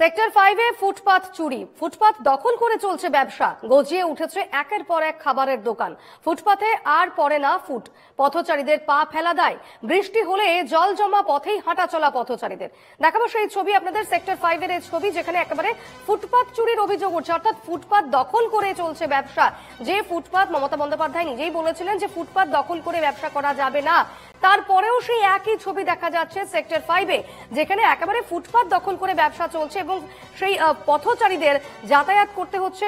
Sector 5-এ ফুটপাত চুরি, ফুটপাত দখল করে চলছে ব্যবসা, গজিয়ে উঠেছে একের পর এক খাবারের দোকান। ফুটপাতে আর পড়ে না ফুট, পথচারীদের পা ফেলা দায়। বৃষ্টি হলে জল জমা পথেই হাঁটা চলা পথচারীদের। দেখাবো সেই ছবি আপনাদের, সেক্টর 5-এর এই ছবি, যেখানে একেবারে ফুটপাত চুরির অভিযোগ উঠছে, অর্থাৎ ফুটপাত দখল করে চলছে ব্যবসা। যে ফুটপাত মমতা বন্দ্যোপাধ্যায় নিজেই বলেছিলেন যে ফুটপাত দখল করে ব্যবসা করা যাবে না, তারপরেও সেই একই ছবি দেখা যাচ্ছে সেক্টর 5-এ, যেখানে একেবারে ফুটপাত দখল করে ব্যবসা চলছে এবং সেই পথচারীদের যাতায়াত করতে হচ্ছে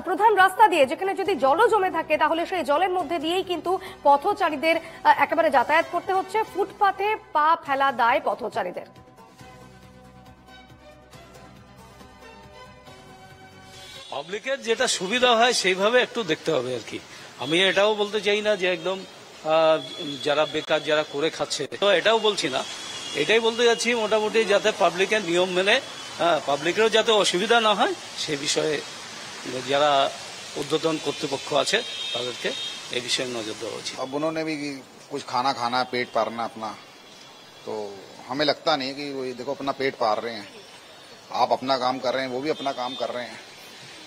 প্রধান রাস্তা দিয়ে, যেখানে যদি জলও জমে থাকে তাহলে সেই জলের মধ্যে দিয়েই কিন্তু পথচারীদের একেবারে যাতায়াত করতে হচ্ছে। ফুটপাতে পা ফেলা দায় পথচারীদের। পাবলিকের যেটা সুবিধা হয় সেইভাবে একটু দেখতে হবে আর কি। আমি এটাও বলতে চাই না যে একদম যারা বেকার যারা করে খাচ্ছে, তো এটাও বলছি না, এটাই বলতে যাচ্ছি মোটামুটি যাতে পাবলিকের নিয়ম মেনে পাবলিকেরও যাতে অসুবিধা না হয় সে বিষয়ে যারা ঊর্ধ্বতন কর্তৃপক্ষ আছে তাদেরকে এই বিষয়ে নজর দেওয়া উচিত। अब उन्होंने भी कुछ खाना खाना, पेट पालना अपना, तो हमें लगता नहीं कि वो देखो अपना पेट पाल रहे हैं। आप अपना काम कर रहे हैं, वो भी अपना काम कर रहे हैं,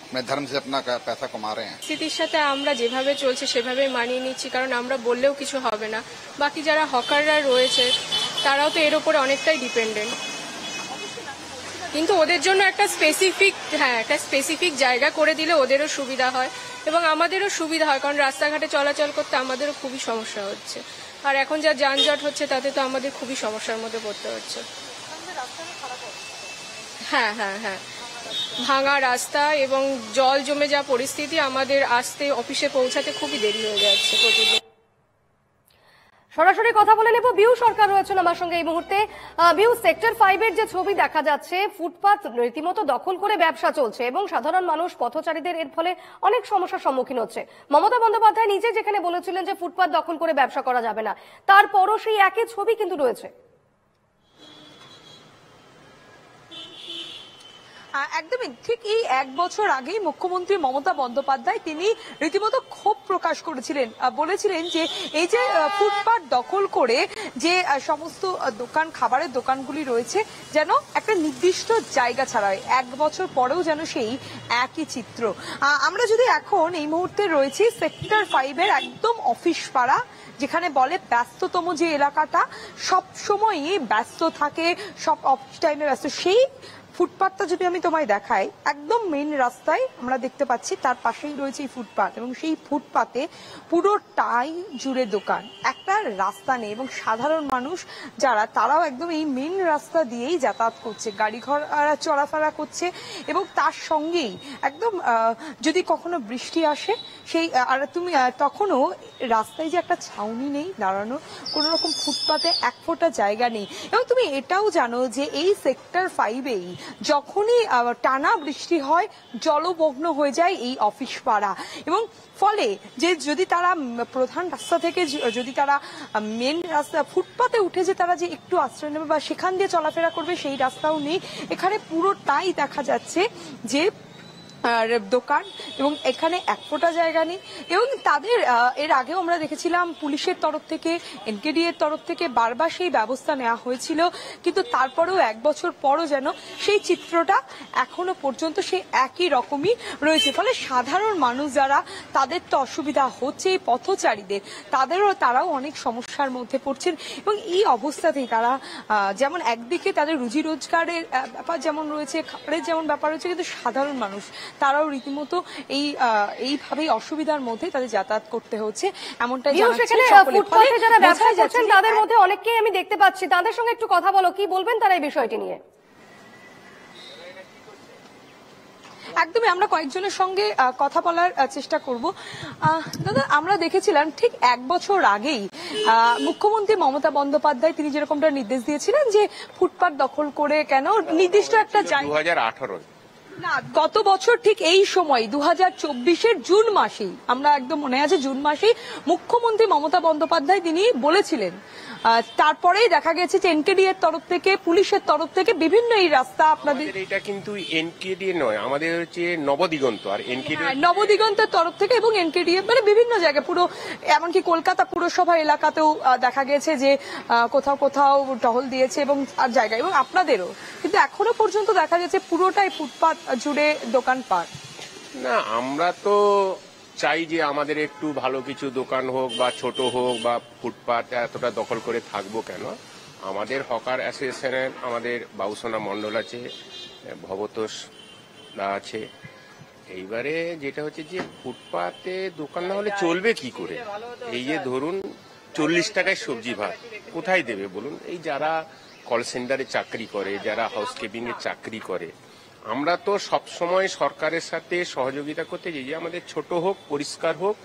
अपने धर्म से अपना पैसा कमा रहे हैं। স্থিতির সাথে আমরা যেভাবে চলছে সেভাবে মানিয়ে নিচ্ছি, কারণ আমরা বললেও কিছু হবে না। বাকি যারা হকাররা রয়েছে তারাও তো এর উপরে অনেকটাই ডিপেন্ডেন্ট, কিন্তু ওদের জন্য একটা স্পেসিফিক জায়গা করে দিলে ওদেরও সুবিধা হয় এবং আমাদেরও সুবিধা হয়, কারণ রাস্তাঘাটে চলাচল করতে আমাদেরও খুবই সমস্যা হচ্ছে। আর এখন যা যানজট হচ্ছে তাতে তো আমাদের খুবই সমস্যার মধ্যে পড়তে হচ্ছে। হ্যাঁ, ভাঙা রাস্তা এবং জল জমে যা পরিস্থিতি, আমাদের আসতে অফিসে পৌঁছাতে খুবই দেরি হয়ে যাচ্ছে প্রতিদিন। সরাসরি কথা বলে নেব, বিউ সরকার রয়েছেন আমার সঙ্গে এই মুহূর্তে। বিউ, সেক্টর 5-এর যে ছবি দেখা যাচ্ছে, ফুটপাত রীতিমতো দখল করে ব্যবসা চলছে এবং সাধারণ মানুষ পথচারীদের এর ফলে অনেক সমস্যার সম্মুখীন হচ্ছে। মমতা বন্দ্যোপাধ্যায় নিজে যেখানে বলেছিলেন যে ফুটপাত দখল করে ব্যবসা করা যাবে না, তারপরও সেই একই ছবি কিন্তু রয়েছে। একদমই ঠিক। এই এক বছর আগেই মুখ্যমন্ত্রী মমতা বন্দ্যোপাধ্যায় তিনি রীতিমতো ক্ষোভ প্রকাশ করেছিলেন, বলেছিলেন যে এই যে ফুটপাত দখল করে যে সমস্ত দোকান, খাবারের দোকানগুলি রয়েছে, যেন একটা নির্দিষ্ট জায়গা ছাড়া হয়। এক বছর পরেও যেন সেই একই চিত্র। আমরা যদি এখন এই মুহূর্তে রয়েছি সেক্টর 5-এর একদম অফিস পাড়া, যেখানে বলে ব্যস্ততম যে এলাকাটা, সব সময়ই ব্যস্ত থাকে, সব অফিস টাইমে ব্যস্ত। সেই ফুটপাতটা যদি আমি তোমায় দেখাই, একদম মেইন রাস্তায় আমরা দেখতে পাচ্ছি, তার পাশেই রয়েছে এই ফুটপাত এবং সেই ফুটপাতে পুরোটাই জুড়ে দোকান, একটা রাস্তা নেই এবং সাধারণ মানুষ যারা তারাও একদম এই মেইন রাস্তা দিয়েই যাতায়াত করছে, গাড়ি ঘোড়া চলাফেরা করছে এবং তার সঙ্গেই একদম যদি কখনো বৃষ্টি আসে সেই আর তুমি তখনও রাস্তায় যে একটা ছাউনি নেই দাঁড়ানো, কোন রকম ফুটপাতে এক ফোঁটা জায়গা নেই। এবং তুমি এটাও জানো যে এই সেক্টর 5-এই যখনই টানা বৃষ্টি হয় জলমগ্ন হয়ে যায় এই অফিস পাড়া, এবং ফলে যে যদি তারা প্রধান রাস্তা থেকে যদি তারা মেন রাস্তা ফুটপাতে উঠে যে তারা যে একটু আশ্রয় নেবে বা সেখান দিয়ে চলাফেরা করবে সেই রাস্তাও নেই। এখানে পুরোটাই দেখা যাচ্ছে যে দোকান এবং এখানে এক ফোঁটা জায়গা নেই। এবং তাদের এর আগেও আমরা দেখেছিলাম পুলিশের তরফ থেকে, এনকেডি এর তরফ থেকে বারবার সেই ব্যবস্থা নেওয়া হয়েছিল, কিন্তু তারপরেও এক বছর পরও যেন সেই চিত্রটা এখনো পর্যন্ত সেই একই রকমই রয়েছে। ফলে সাধারণ মানুষ যারা, তাদের তো অসুবিধা হচ্ছে, পথচারীদের তারাও অনেক সমস্যার মধ্যে পড়ছেন। এবং এই অবস্থাতেই তারা যেমন একদিকে তাদের রুজি রোজগারের ব্যাপার যেমন রয়েছে, খাবারের যেমন ব্যাপার রয়েছে, কিন্তু সাধারণ মানুষ তারাও রীতিমতো এইভাবেই অসুবিধার মধ্যে তাদের যাতায়াত করতে হচ্ছে, এমনটাই ফুটপাতে যারা ব্যবসা করছেন তাদের মধ্যে অনেককেই আমি দেখতে পাচ্ছি, তাদের সঙ্গে একটু কথা বলো, কি বলবেন তারা এই বিষয়টি নিয়ে? একদমই, আমরা কয়েকজনের সঙ্গে কথা বলার চেষ্টা করব। দাদা, আমরা দেখেছিলাম ঠিক এক বছর আগেই মুখ্যমন্ত্রী মমতা বন্দ্যোপাধ্যায় তিনি যেরকমটা নির্দেশ দিয়েছিলেন যে ফুটপাত দখল করে কেন নির্দিষ্ট একটা জায়গা, 2018 না গত বছর ঠিক এই সময় 2024-এর জুন মাসেই, আমরা একদম মনে আছে জুন মাসেই মুখ্যমন্ত্রী মমতা বন্দ্যোপাধ্যায় তিনি বলেছিলেন তারপরেই দেখা গেছে যে এনকেডি এর তরফ থেকে, পুলিশের তরফ থেকে বিভিন্ন এই রাস্তা আপনাদের আমাদের এটা কিন্তু এনকেডি নয়, আমাদের হচ্ছে নবদিগন্ত। আর এনকেডি নবদিগন্তের তরফ থেকে এবং এনকেডি মানে বিভিন্ন জায়গায়, পুরো এমনকি কলকাতা পুরসভা এলাকাতেও দেখা গেছে যে কোথাও কোথাও টহল দিয়েছে এবং আর জায়গায়, এবং আপনাদেরও। কিন্তু এখনো পর্যন্ত দেখা যাচ্ছে পুরোটাই ফুটপাত জুড়ে দোকানপাট। না, আমরা তো চাই যে আমাদের একটু ভালো কিছু দোকান হোক বা ছোট হোক, বা ফুটপাত এতটা দখল করে থাকবো কেন। আমাদের হকার অ্যাসোসিয়েশনের আমাদের বাবুসোনা মণ্ডল আছে, ভবতোষ দা আছে। এইবারে যেটা হচ্ছে যে ফুটপাতে দোকান না হলে চলবে কি করে? এই যে ধরুন 40 টাকায় সবজি ভাত কোথায় দেবে বলুন? এই যারা কল সেন্টারে চাকরি করে, যারা হাউসকিপিং এর চাকরি করে, আমরা তো সব সময় সরকারের সাথে সহযোগিতা করতে চাই যে আমাদের ছোট হোক, পরিষ্কার হোক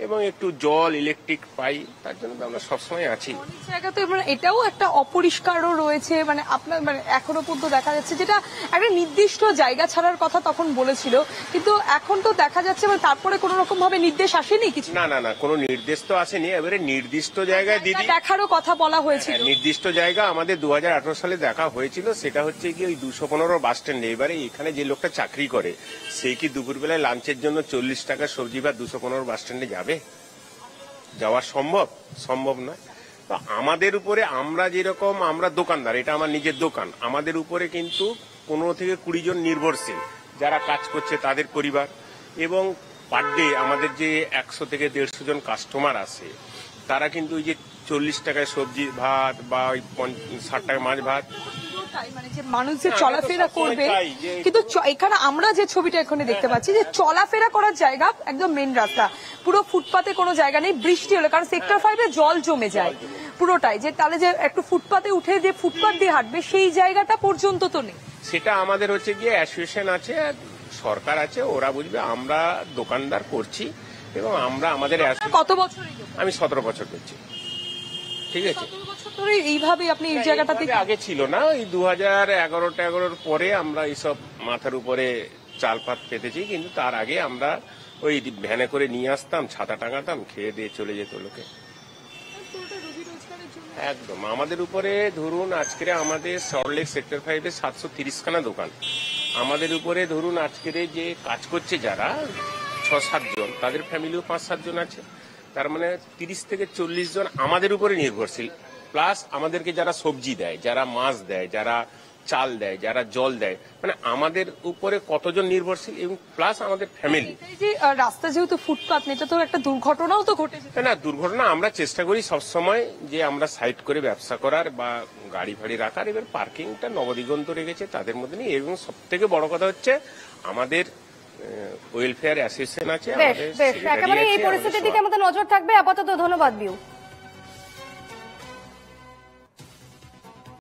এবং একটু জল ইলেকট্রিক পাই, তার জন্য তো আমরা সবসময় আছি। অনেক জায়গাতে মানে এটাও একটা অপরিষ্কারও রয়েছে, মানে আপনার মানে এখনো পর্যন্ত দেখা যাচ্ছে যেটা একটা নির্দিষ্ট জায়গা ছাড়ার কথা তখন বলেছিল, কিন্তু এখন তো দেখা যাচ্ছে মানে তারপরে কোনো রকম ভাবে নির্দেশ আসেনি কিছু। না না না, কোনো নির্দেশ তো আসেনি। এবারে নির্দিষ্ট জায়গায় দিদি দেখারও কথা বলা হয়েছিল, নির্দিষ্ট জায়গা আমাদের 2018 সালে দেখা হয়েছিল, সেটা হচ্ছে কি ওই 215 বাস স্ট্যান্ডে। এবারে এখানে যে লোকটা চাকরি করে সে কি দুপুরবেলায় লাঞ্চের জন্য 40 টাকা সবজি ভাত 215 বাস স্ট্যান্ডে যাবে? যাওয়া সম্ভব নয়। তো আমাদের উপরে, আমরা যেরকম আমরা দোকানদার, এটা আমার নিজের দোকান, আমাদের উপরে কিন্তু 15 থেকে 20 জন নির্ভরশীল যারা কাজ করছে, তাদের পরিবার, এবং পার ডে আমাদের যে 100 থেকে 150 জন কাস্টমার আসে, তারা কিন্তু ওই যে 40 টাকায় সবজি ভাত বা ওই 60 টাকায় মাছ ভাত, মানে যে মানুষ যে চলাফেরা করবে। চাই যে- কিন্তু এখানে আমরা যে ছবিটা এখানে দেখতে পাচ্ছি যে চলাফেরা করার জায়গা একদম মেন রাস্তা, পুরো ফুটপাতে কোনো জায়গা নেই। বৃষ্টি হলে, কারণ সেক্টর 5-এ জল জমে যায় পুরোটাই, যে তাহলে যে একটু ফুটপাতে উঠে যে ফুটপাত দিয়ে হাঁটবে সেই জায়গাটা পর্যন্ত তো নেই। সেটা আমাদের হচ্ছে গিয়ে অ্যাসোসিয়েশন আছে, সরকার আছে, ওরা বুঝবে। আমরা দোকানদার করছি এবং আমরা আমাদের কত বছর এই দোকান? আমি 17 বছর করছি। ঠিক আছে, 17 বছর ধরে এইভাবে আপনি এই জায়গাটাতে এইভাবে আগে ছিল না, ওই 2011-11 পরে আমরা এইসব মাথার উপরে চালপাত পেতেছি, কিন্তু তার আগে আমরা ওই ভ্যানে করে নিয়ে আসতাম, ছাতা টাঙাতাম, খেয়ে দিয়ে চলে যেত লোকে। একদম আমাদের উপরে ধরুন আজকে আমাদের সল্টলেক সেক্টর 5-এ 730 খানা দোকান। আমাদের উপরে ধরুন আজকে যে কাজ করছে যারা 6-7 জন, তাদের ফ্যামিলিও 5-7 জন আছে। তার মানে 30 থেকে 40 জন আমাদের উপরে নির্ভরশীল। প্লাস আমাদেরকে যারা সবজি দেয়, যারা মাছ দেয়, যারা চাল দেয়, যারা জল দেয়, মানে আমাদের উপরে কতজন নির্ভরশীল, এবং প্লাস আমাদের ফ্যামিলি। এই যে রাস্তা যেহেতু ফুটপাত, এটা তো একটা দুর্ঘটনাও তো ঘটেছে। না, দুর্ঘটনা আমরা চেষ্টা করি সবসময় যে আমরা সাইড করে ব্যবসা করার বা গাড়ি ফাড়ি রাখার। এবার পার্কিংটা নবদিগন্ত রেখেছে তাদের মধ্যে নেই, এবং সব থেকে বড় কথা হচ্ছে আমাদের ওয়েলফেয়ার অ্যাসোসিয়েশন আছে, বেশ আমাদের বেশ, secretary একেবারে এই আছে, পরিস্থিতির আমাদের দিকে আমাদের নজর থাকবে। আপাতত ধন্যবাদ বিউ।